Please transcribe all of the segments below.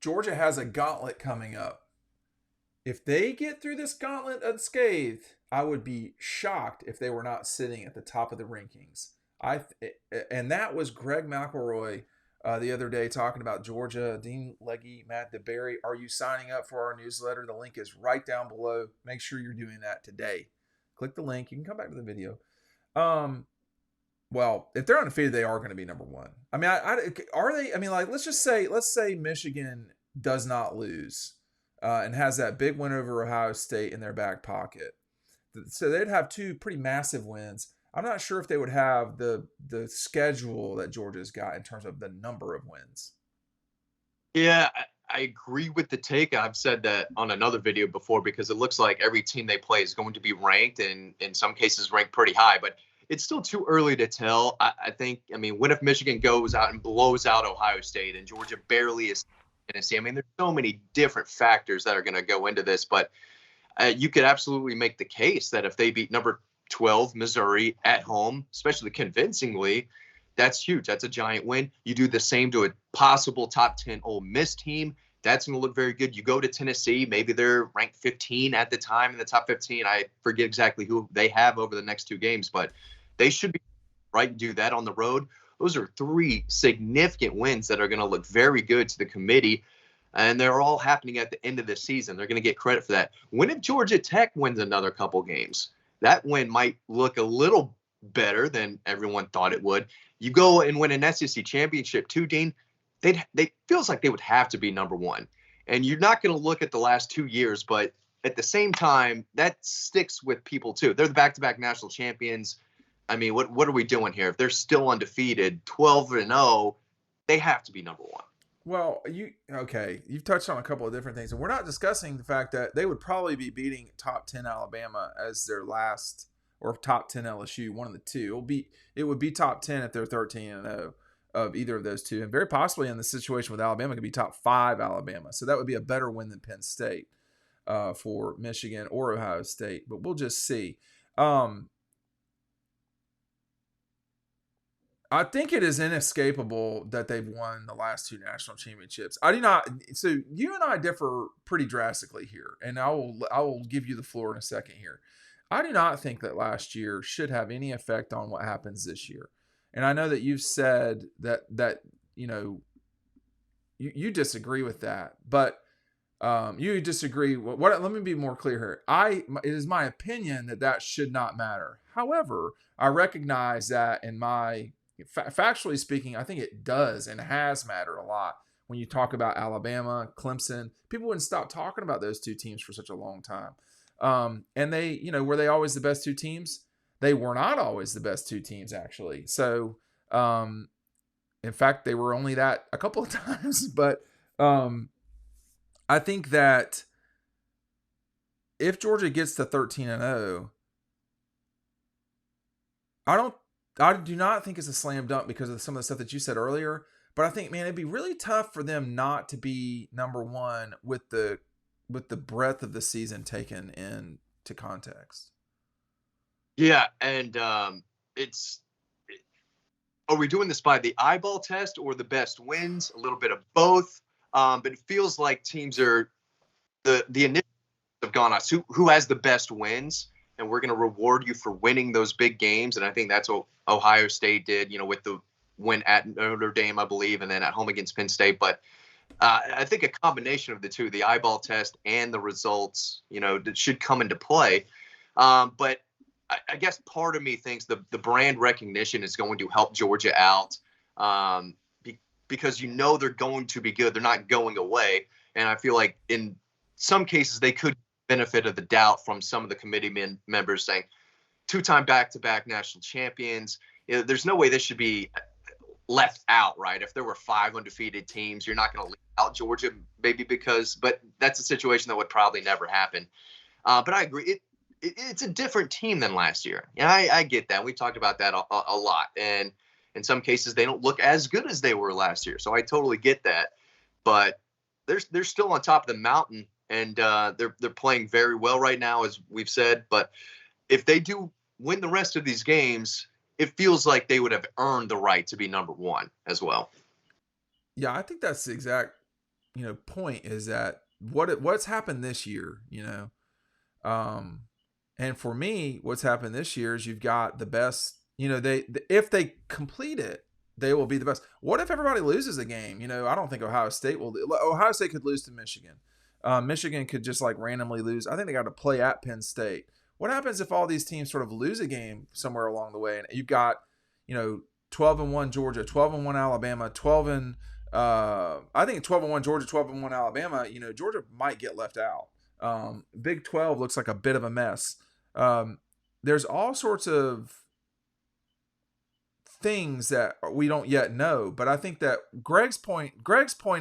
Georgia has a gauntlet coming up. If they get through this gauntlet unscathed, I would be shocked if they were not sitting at the top of the rankings. I and that was Greg McElroy the other day talking about Georgia. Dean Legge, Matt DeBerry. Are you signing up for our newsletter? The link is right down below. Make sure you're doing that today. Click the link. You can come back to the video. Um, well, if they're undefeated, they are going to be number one. I mean, are they? I mean, like let's say Michigan does not lose and has that big win over Ohio State in their back pocket. So they'd have two pretty massive wins. I'm not sure if they would have the schedule that Georgia's got in terms of the number of wins. Yeah, I agree with the take. I've said that on another video before because it looks like every team they play is going to be ranked, and in some cases ranked pretty high. But it's still too early to tell. I think, I mean, what if Michigan goes out and blows out Ohio State and Georgia barely is Tennessee? I mean, there's so many different factors that are going to go into this, but you could absolutely make the case that if they beat number 12 Missouri at home, especially convincingly, that's huge. That's a giant win. You do the same to a possible top 10 Ole Miss team. That's going to look very good. You go to Tennessee, maybe they're ranked 15 at the time in the top 15. I forget exactly who they have over the next two games, but they should be right. Do that on the road. Those are three significant wins that are going to look very good to the committee. And they're all happening at the end of the season. They're going to get credit for that. When if Georgia Tech wins another couple games, that win might look a little better than everyone thought it would. You go and win an SEC championship too, Dean. They feels like they would have to be number one. And you're not going to look at the last 2 years, but at the same time, that sticks with people too. They're the back-to-back national champions. I mean, what are we doing here? If they're still undefeated, 12-0, they have to be number one. Well, you've touched on a couple of different things, and we're not discussing the fact that they would probably be beating top 10 Alabama as their last, or top 10 LSU, one of the two. It would be top 10 if they're 13-0 of either of those two, and very possibly in the situation with Alabama, it could be top 5 Alabama. So that would be a better win than Penn State for Michigan or Ohio State, but we'll just see. I think it is inescapable that they've won the last 2 national championships. I do not. So you and I differ pretty drastically here, and I will give you the floor in a second here. I do not think that last year should have any effect on what happens this year. And I know that you've said that you disagree with that, but you disagree. Let me be more clear here. It is my opinion that should not matter. However, I recognize that in my factually speaking, I think it does and has mattered a lot when you talk about Alabama, Clemson. People wouldn't stop talking about those two teams for such a long time. And they, were they always the best two teams? They were not always the best two teams, actually. So, in fact, they were only that a couple of times. But I think that if Georgia gets to 13-0, I do not think it's a slam dunk because of some of the stuff that you said earlier. But I think, man, it'd be really tough for them not to be number one with the breadth of the season taken into context. Yeah, and are we doing this by the eyeball test or the best wins? A little bit of both. But it feels like teams are the initiatives have gone us. Who has the best wins? And we're going to reward you for winning those big games. And I think that's what Ohio State did, with the win at Notre Dame, I believe, and then at home against Penn State. But I think a combination of the two, the eyeball test and the results, that should come into play. But I guess part of me thinks the brand recognition is going to help Georgia out because they're going to be good. They're not going away. And I feel like in some cases they could benefit of the doubt from some of the committee members saying 2-time back-to-back national champions. There's no way this should be left out, right? If there were 5 undefeated teams, you're not going to leave out Georgia, maybe but that's a situation that would probably never happen. But I agree. It's a different team than last year. Yeah, I get that. We talked about that a lot. And in some cases, they don't look as good as they were last year. So I totally get that. But they're still on top of the mountain. And they're playing very well right now, as we've said. But if they do win the rest of these games, it feels like they would have earned the right to be number one as well. Yeah, I think that's the exact point is that what's happened this year, and for me, what's happened this year is you've got the best. If they complete it, they will be the best. What if everybody loses a game? I don't think Ohio State will. Ohio State could lose to Michigan. Michigan could just like randomly lose. I think they got to play at Penn State. What happens if all these teams sort of lose a game somewhere along the way, and you've got 12-1 Georgia, 12-1 Alabama, 12 and I think 12-1 Georgia, 12-1 Alabama. Georgia might get left out. Big 12 looks like a bit of a mess. There's all sorts of things that we don't yet know, but I think that Greg's point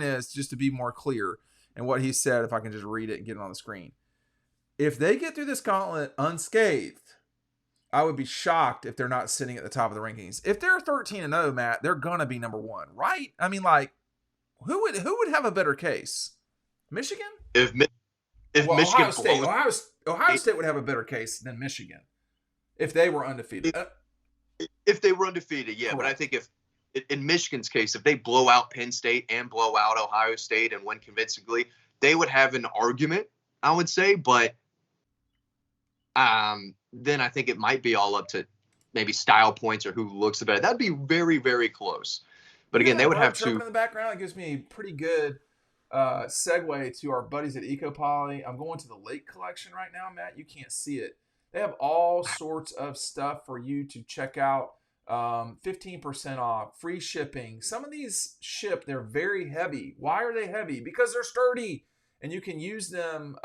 is, just to be more clear, and what he said, if I can just read it and get it on the screen. If they get through this gauntlet unscathed, I would be shocked if they're not sitting at the top of the rankings. If they're 13-0, Matt, they're gonna be number one, right? I mean, like, who would have a better case? Michigan? If Michigan Ohio State. Ohio State would have a better case than Michigan if they were undefeated. If they were undefeated, yeah. Correct. But I think if in Michigan's case, if they blow out Penn State and blow out Ohio State and win convincingly, they would have an argument, I would say. But then I think it might be all up to maybe style points or who looks the better. That'd be very, very close. But again, they would have to. In the background, it gives me a pretty good segue to our buddies at Ecopol. I'm going to the Lake Collection right now, Matt. You can't see it. They have all sorts of stuff for you to check out. 15% off, free shipping. Some of these they're very heavy. Why are they heavy? Because they're sturdy and you can use them.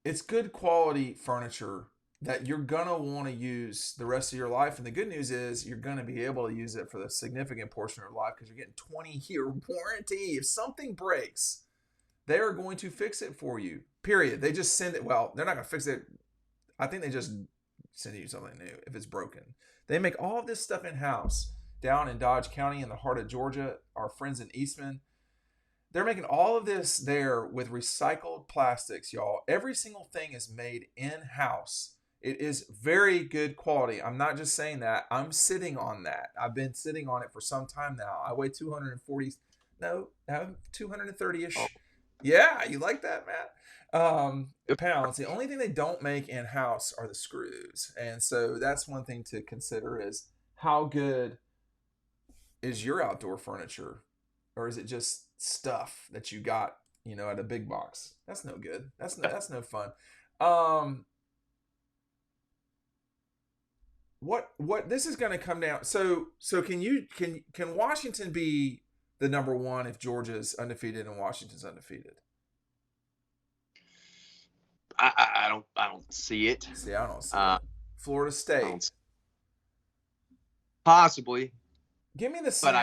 It's good quality furniture that you're going to want to use the rest of your life. And the good news is you're going to be able to use it for the significant portion of your life because you're getting 20-year warranty. If something breaks, they are going to fix it for you, period. They just send it. Well, they're not going to fix it. I think they just send you something new if it's broken. They make all of this stuff in-house down in Dodge County in the heart of Georgia. Our friends in Eastman, they're making all of this there with recycled plastics, y'all. Every single thing is made in-house. It is very good quality. I'm not just saying that. I'm sitting on that. I've been sitting on it for some time now. I weigh 230-ish. Oh. Yeah, you like that, Matt? Pounds. The only thing they don't make in-house are the screws. And so that's one thing to consider is how good is your outdoor furniture? Or is it just stuff that you got, at a big box? That's no good. That's no fun. What this is going to come down. So can Washington be the number one if Georgia's undefeated and Washington's undefeated? I don't see it. See, I don't see it. Florida State. Possibly. Give me the but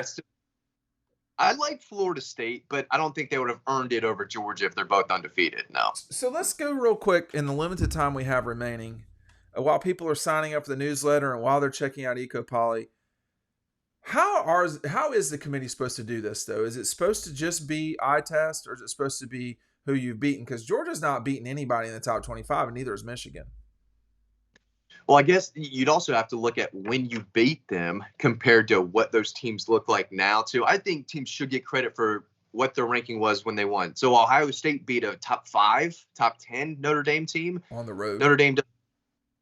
I like Florida State, but I don't think they would have earned it over Georgia if they're both undefeated. No. So let's go real quick in the limited time we have remaining. While people are signing up for the newsletter and while they're checking out Ecopol, how is the committee supposed to do this, though? Is it supposed to just be eye test, or is it supposed to be who you've beaten? Because Georgia's not beating anybody in the top 25, and neither is Michigan. Well, I guess you'd also have to look at when you beat them compared to what those teams look like now, too. I think teams should get credit for what their ranking was when they won. So Ohio State beat a top 5, top 10 Notre Dame team. On the road. Notre Dame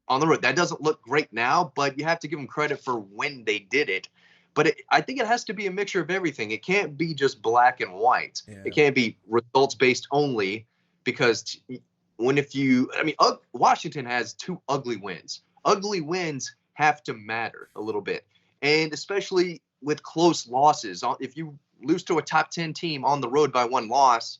on the road. That doesn't look great now, but you have to give them credit for when they did it. But I think it has to be a mixture of everything. It can't be just black and white. Yeah. It can't be results-based only because Washington has 2 ugly wins. Ugly wins have to matter a little bit, and especially with close losses. If you lose to a top 10 team on the road by 1 loss,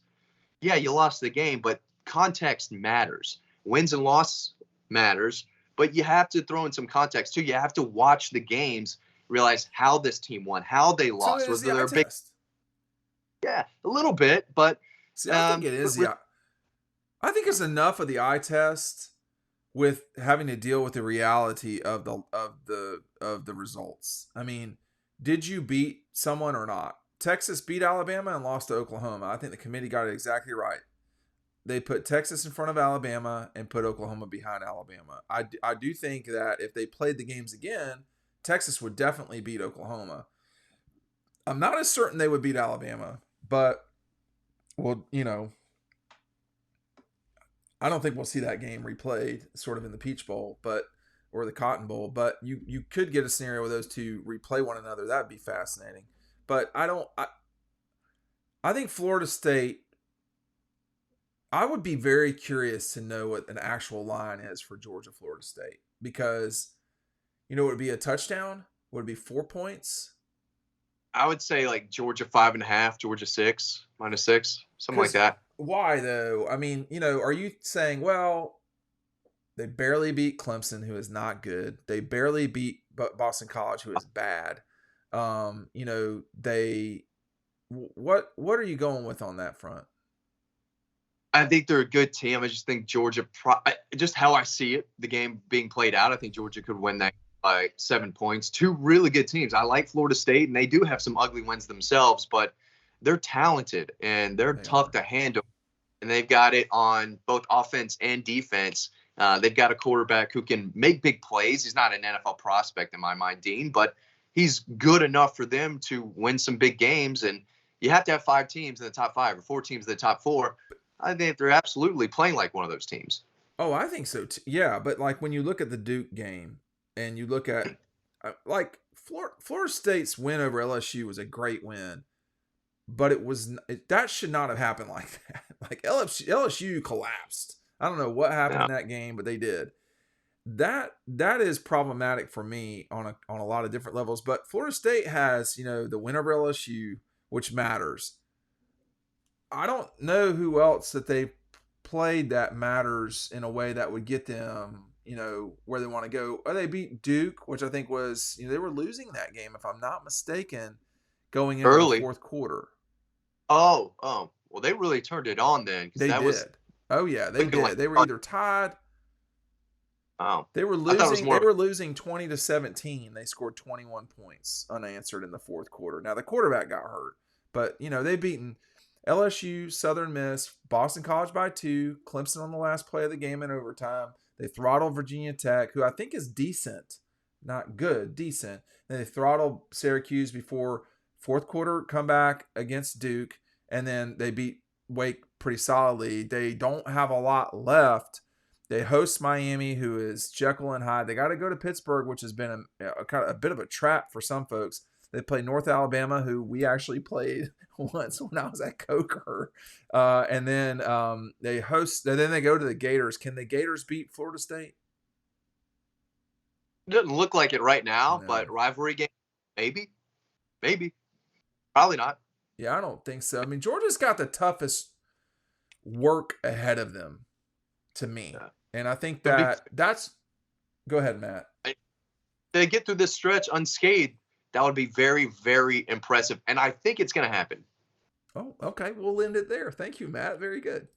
yeah, you lost the game, but context matters. Wins and loss matters, but you have to throw in some context too. You have to watch the games, realize how this team won, how they lost. Was they're big? Yeah, a little bit, but see, I think it is. I think it's enough of the eye test with having to deal with the reality of the results. I mean, did you beat someone or not? Texas beat Alabama and lost to Oklahoma. I think the committee got it exactly right. They put Texas in front of Alabama and put Oklahoma behind Alabama. I do think that if they played the games again, Texas would definitely beat Oklahoma. I'm not as certain they would beat Alabama, but well, I don't think we'll see that game replayed, sort of in the Peach Bowl, but or the Cotton Bowl. But you could get a scenario where those two replay one another. That'd be fascinating. But I don't. I think Florida State. I would be very curious to know what an actual line is for Georgia Florida State, because would it be a touchdown? Would it be 4 points? I would say like Georgia 5.5, Georgia 6, -6, something like Because that. why though? I mean, are you saying, well, they barely beat Clemson, who is not good. They barely beat Boston College, who is bad. They what are you going with on that front? I think they're a good team. I just think Georgia, just how I see it, the game being played out, I think Georgia could win that by 7 points. Two really good teams. I like Florida State, and they do have some ugly wins themselves, but they're talented and they're tough to handle. And they've got it on both offense and defense. They've got a quarterback who can make big plays. He's not an NFL prospect in my mind, Dean, but he's good enough for them to win some big games. And you have to have 5 teams in the top 5 or 4 teams in the top 4. I think they're absolutely playing like one of those teams. Oh, I think so too. Yeah, but like when you look at the Duke game and you look at like Florida State's win over LSU was a great win, but that should not have happened like that. Like LSU collapsed. I don't know what happened in that game, but they did. That is problematic for me on a lot of different levels. But Florida State has the win over LSU, which matters. I don't know who else that they played that matters in a way that would get them, where they want to go. Oh, they beat Duke, which I think was, they were losing that game, if I'm not mistaken, going into the fourth quarter. Oh, well, they really turned it on then. They did. Oh yeah, they did. They were either tied. Oh, they were losing. They were losing 20-17. They scored 21 points unanswered in the fourth quarter. Now the quarterback got hurt, but they beaten LSU, Southern Miss, Boston College by 2, Clemson on the last play of the game in overtime. They throttled Virginia Tech, who I think is decent, not good, decent. Then they throttled Syracuse before fourth quarter comeback against Duke, and then they beat Wake pretty solidly. They don't have a lot left. They host Miami, who is Jekyll and Hyde. They got to go to Pittsburgh, which has been a bit of a trap for some folks. They play North Alabama, who we actually played once when I was at Coker. And then they host. And then they go to the Gators. Can the Gators beat Florida State? It doesn't look like it right now, but rivalry game, maybe. Probably not. Yeah, I don't think so. I mean, Georgia's got the toughest work ahead of them, to me. Yeah. And I think that's – go ahead, Matt. They get through this stretch unscathed. That would be very, very impressive. And I think it's going to happen. Oh, okay. We'll end it there. Thank you, Matt. Very good.